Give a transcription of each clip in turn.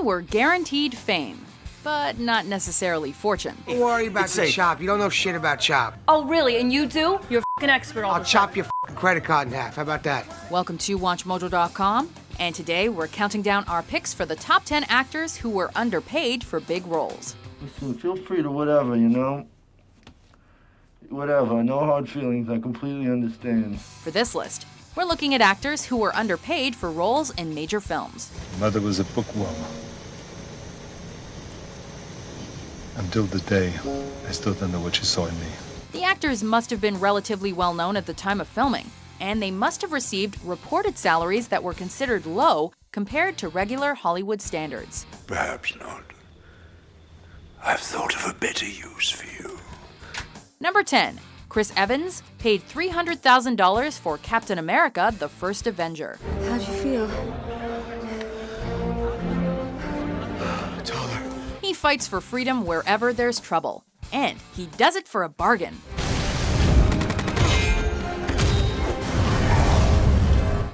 were guaranteed fame, but not necessarily fortune. Don't worry about the chop. You don't know shit about chop. Oh, really? And you do? You're a f***ing expert all I'll chop your f***ing credit card in half. How about that? Welcome to WatchMojo.com, and today we're counting down our picks for the top 10 actors who were underpaid for big roles. Listen, feel free to whatever, you know? Whatever, no hard feelings, I completely understand. For this list, we're looking at actors who were underpaid for roles in major films. Mother was a bookworm. Until the day, I still don't know what she saw in me. The actors must have been relatively well known at the time of filming, and they must have received reported salaries that were considered low compared to regular Hollywood standards. Perhaps not. I've thought of a better use for you. Number 10. Chris Evans, paid $300,000 for Captain America: The First Avenger. How'd you feel? Taller. He fights for freedom wherever there's trouble, and he does it for a bargain.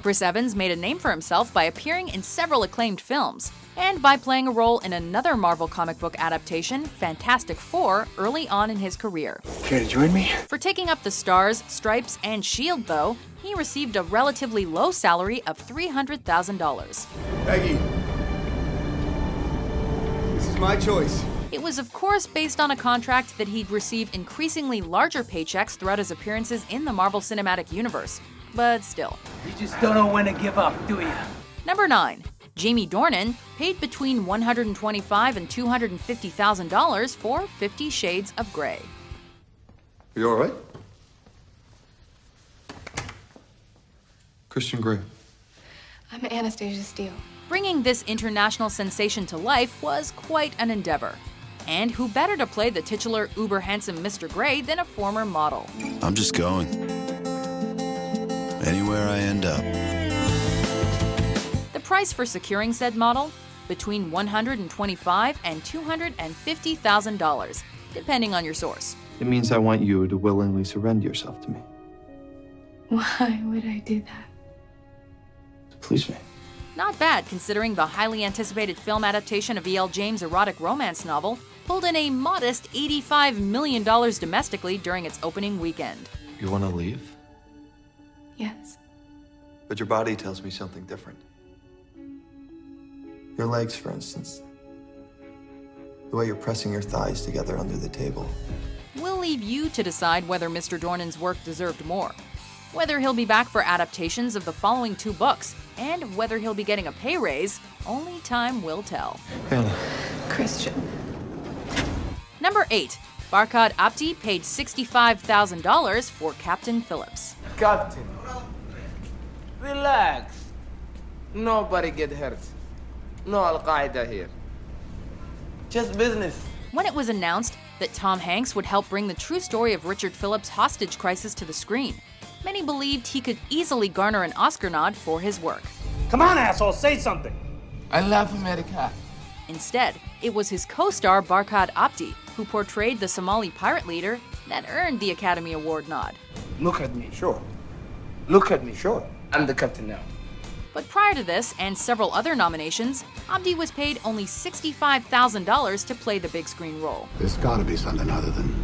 Chris Evans made a name for himself by appearing in several acclaimed films, and by playing a role in another Marvel comic book adaptation, Fantastic Four, early on in his career. Care to join me? For taking up the Stars, Stripes, and Shield, though, he received a relatively low salary of $300,000. Peggy, this is my choice. It was, of course, based on a contract that he'd receive increasingly larger paychecks throughout his appearances in the Marvel Cinematic Universe. But still. You just don't know when to give up, do you? Number 9. Jamie Dornan, paid between $125,000 and $250,000 for 50 Shades of Grey. You all right? Christian Grey. I'm Anastasia Steele. Bringing this international sensation to life was quite an endeavor. And who better to play the titular uber-handsome Mr. Grey than a former model? I'm just going. Anywhere I end up. The price for securing said model? Between $125,000 and $250,000, depending on your source. It means I want you to willingly surrender yourself to me. Why would I do that? To please me. Not bad, considering the highly anticipated film adaptation of E.L. James' erotic romance novel pulled in a modest $85 million domestically during its opening weekend. You want to leave? Yes. But your body tells me something different. Your legs, for instance. The way you're pressing your thighs together under the table. We'll leave you to decide whether Mr. Dornan's work deserved more, whether he'll be back for adaptations of the following 2 books, and whether he'll be getting a pay raise. Only time will tell. Hannah. Christian. Number 8. Barkhad Abdi paid $65,000 for Captain Phillips. Captain, relax. Nobody get hurt. No Al-Qaeda here. Just business. When it was announced that Tom Hanks would help bring the true story of Richard Phillips' hostage crisis to the screen, many believed he could easily garner an Oscar nod for his work. Come on, asshole, say something. I love America. Instead, it was his co-star Barkhad Abdi who portrayed the Somali pirate leader that earned the Academy Award nod. Look at me, sure. Look at me, sure. I'm the captain now. But prior to this, and several other nominations, Abdi was paid only $65,000 to play the big screen role. There's gotta be something other than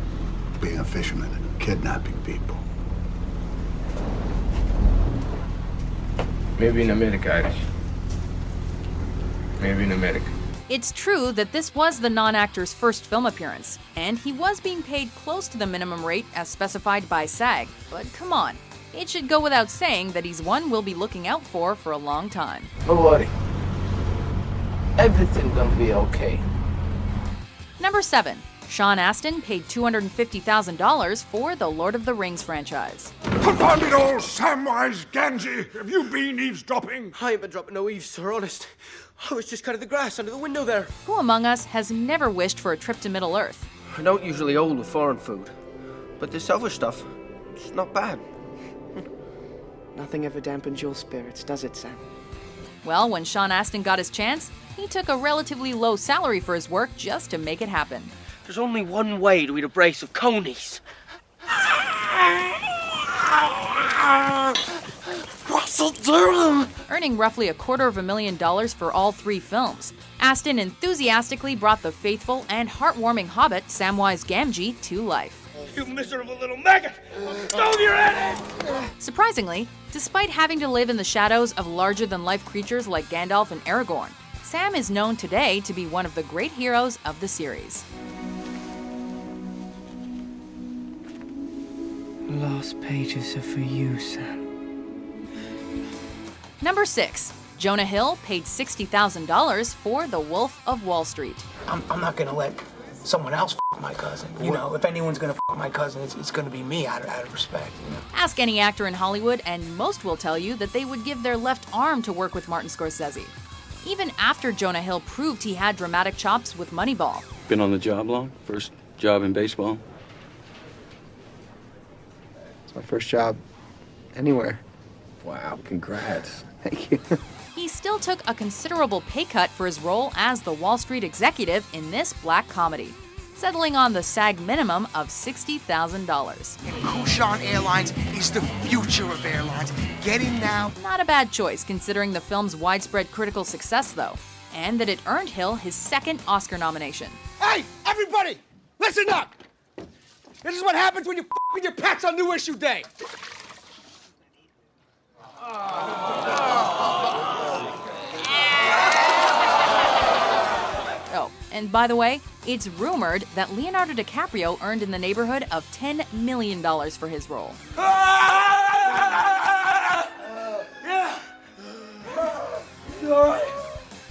being a fisherman and kidnapping people. Maybe in America, Irish. Maybe in America. It's true that this was the non-actor's first film appearance, and he was being paid close to the minimum rate as specified by SAG, but come on. It should go without saying that he's one we'll be looking out for a long time. Don't worry. Everything gonna be okay. Number 7. Sean Astin paid $250,000 for the Lord of the Rings franchise. Confound it all, Samwise Gamgee! Have you been eavesdropping? I ain't been dropping no eaves, sir, honest. I was just cutting the grass under the window there. Who among us has never wished for a trip to Middle-earth? I don't usually hold with foreign food, but this other stuff, it's not bad. Nothing ever dampens your spirits, does it, Sam? Well, when Sean Astin got his chance, he took a relatively low salary for his work just to make it happen. There's only one way to eat a brace of conies. Earning roughly $250,000 for all 3 films, Astin enthusiastically brought the faithful and heartwarming hobbit Samwise Gamgee to life. You miserable little maggot! I'll stove your head in! Surprisingly, despite having to live in the shadows of larger-than-life creatures like Gandalf and Aragorn, Sam is known today to be one of the great heroes of the series. The last pages are for you, Sam. Number 6. Jonah Hill paid $60,000 for The Wolf of Wall Street. I'm not gonna let someone else f my cousin. You know, if anyone's gonna f my cousin, it's gonna be me out of respect, you know. Ask any actor in Hollywood and most will tell you that they would give their left arm to work with Martin Scorsese. Even after Jonah Hill proved he had dramatic chops with Moneyball. Been on the job long? First job in baseball? It's my first job anywhere. Wow, congrats. Thank you. He still took a considerable pay cut for his role as the Wall Street executive in this black comedy, settling on the SAG minimum of $60,000. Kushan Airlines is the future of airlines. Get in now. Not a bad choice considering the film's widespread critical success, though, and that it earned Hill his second Oscar nomination. Hey, everybody, listen up. This is what happens when you f with your pets on New Issue Day. Oh, and by the way, it's rumored that Leonardo DiCaprio earned in the neighborhood of $10 million for his role.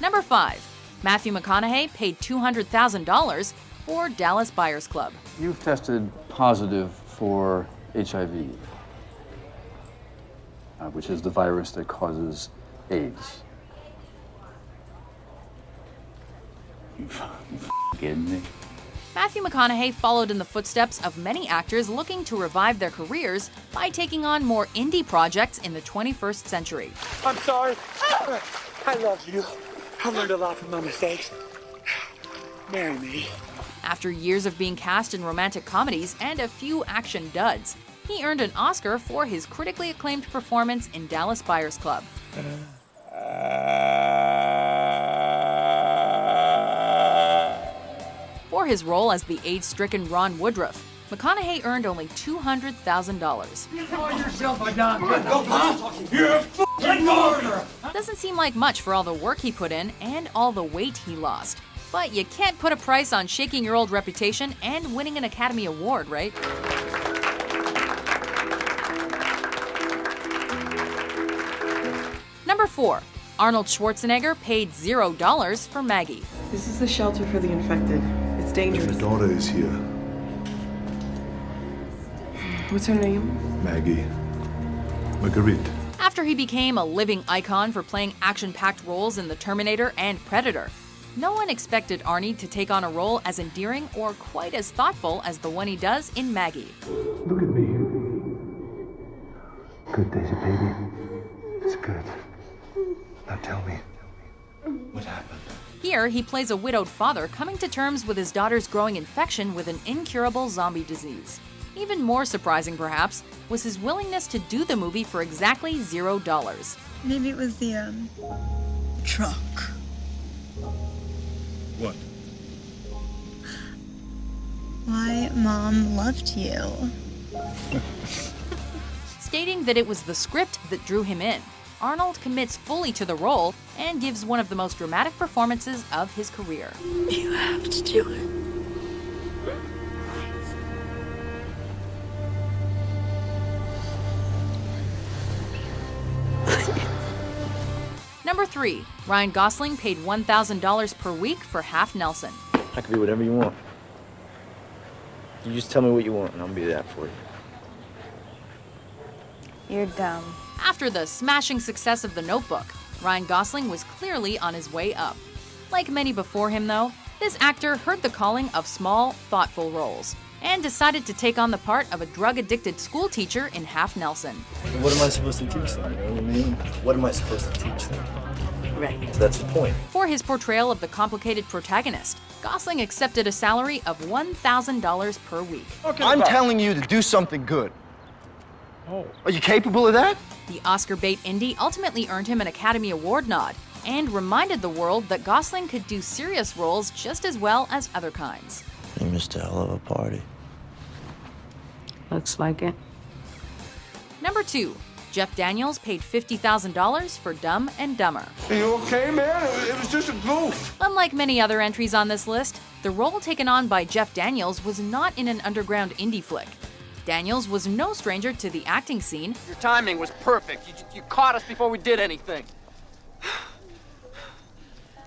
Number 5. Matthew McConaughey paid $200,000 for Dallas Buyers Club. You've tested positive for HIV, which is the virus that causes AIDS. You kidding me? Matthew McConaughey followed in the footsteps of many actors looking to revive their careers by taking on more indie projects in the 21st century. I'm sorry. I love you. I learned a lot from my mistakes. Marry me. After years of being cast in romantic comedies and a few action duds, he earned an Oscar for his critically acclaimed performance in Dallas Buyers Club. For his role as the AIDS-stricken Ron Woodruff, McConaughey earned only $200,000. You call yourself a doctor? You're a f***ing murderer! Doesn't seem like much for all the work he put in and all the weight he lost. But you can't put a price on shaking your old reputation and winning an Academy Award, right? Number 4. Arnold Schwarzenegger paid $0 for Maggie. This is the shelter for the infected. It's dangerous. My daughter is here. What's her name? Maggie. Marguerite. After he became a living icon for playing action-packed roles in The Terminator and Predator, no one expected Arnie to take on a role as endearing or quite as thoughtful as the one he does in Maggie. Look at me. Good, Daisy, baby. It's good. Now tell me, what happened? Here, he plays a widowed father coming to terms with his daughter's growing infection with an incurable zombie disease. Even more surprising, perhaps, was his willingness to do the movie for exactly $0. Maybe it was the, truck. What? Why Mom loved you. Stating that it was the script that drew him in, Arnold commits fully to the role and gives one of the most dramatic performances of his career. You have to do it. Number 3. Ryan Gosling paid $1,000 per week for Half Nelson. I can be whatever you want. You just tell me what you want and I'll be that for you. You're dumb. After the smashing success of The Notebook, Ryan Gosling was clearly on his way up. Like many before him, though, this actor heard the calling of small, thoughtful roles and decided to take on the part of a drug-addicted school teacher in Half Nelson. What am I supposed to teach them? You know what I mean? What am I supposed to teach them? Right. So that's the point. For his portrayal of the complicated protagonist, Gosling accepted a salary of $1,000 per week. Okay, I'm telling you to do something good. Oh. Are you capable of that? The Oscar bait indie ultimately earned him an Academy Award nod, and reminded the world that Gosling could do serious roles just as well as other kinds. You missed a hell of a party. Looks like it. Number 2. Jeff Daniels paid $50,000 for Dumb and Dumber. Are you okay, man? It was just a goof. Unlike many other entries on this list, the role taken on by Jeff Daniels was not in an underground indie flick. Daniels was no stranger to the acting scene. Your timing was perfect. You caught us before we did anything.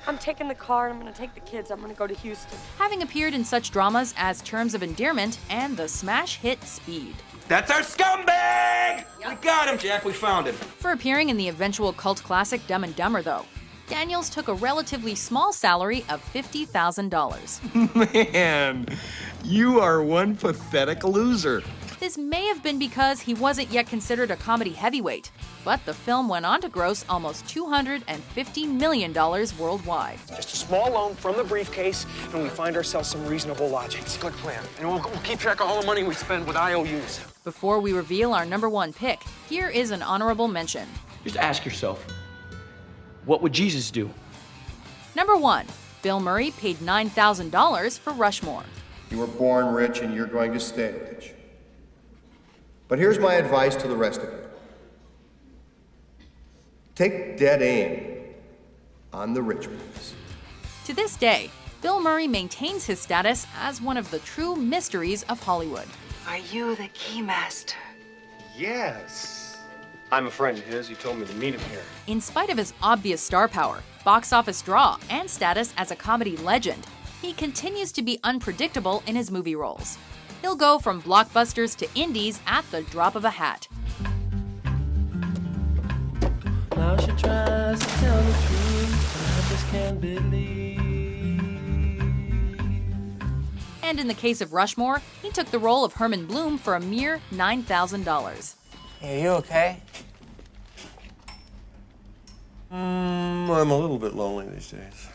I'm taking the car and I'm gonna take the kids. I'm gonna go to Houston. Having appeared in such dramas as Terms of Endearment and the smash hit Speed. That's our scumbag! We got him, Jack. We found him. For appearing in the eventual cult classic Dumb and Dumber, though, Daniels took a relatively small salary of $50,000. Man, you are one pathetic loser. This may have been because he wasn't yet considered a comedy heavyweight, but the film went on to gross almost $250 million worldwide. Just a small loan from the briefcase, and we find ourselves some reasonable lodging. It's a good plan. And we'll keep track of all the money we spend with IOUs. Before we reveal our number 1 pick, here is an honorable mention. Just ask yourself, what would Jesus do? Number 1. Bill Murray paid $9,000 for Rushmore. You were born rich and you're going to stay rich. But here's my advice to the rest of you. Take dead aim on the rich boys. To this day, Bill Murray maintains his status as one of the true mysteries of Hollywood. Are you the keymaster? Yes. I'm a friend of his. He told me to meet him here. In spite of his obvious star power, box office draw, and status as a comedy legend, he continues to be unpredictable in his movie roles. He'll go from blockbusters to indies at the drop of a hat. Now she tries to tell the truth, but I just can't believe. And in the case of Rushmore, he took the role of Herman Bloom for a mere $9,000. Hey, you okay? I'm a little bit lonely these days.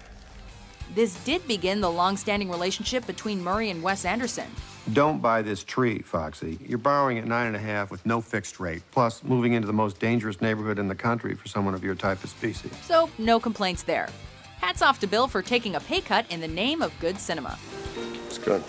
This did begin the long-standing relationship between Murray and Wes Anderson. Don't buy this tree, Foxy. You're borrowing at 9.5 with no fixed rate, plus moving into the most dangerous neighborhood in the country for someone of your type of species. So, no complaints there. Hats off to Bill for taking a pay cut in the name of good cinema. It's good.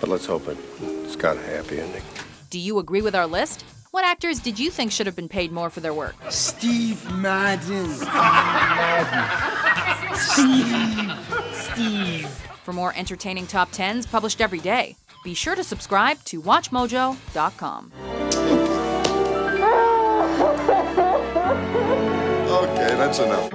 But let's hope it's got a happy ending. Do you agree with our list? What actors did you think should have been paid more for their work? Steve Madden. Steve. For more entertaining top 10s published every day, be sure to subscribe to WatchMojo.com. Okay, that's enough.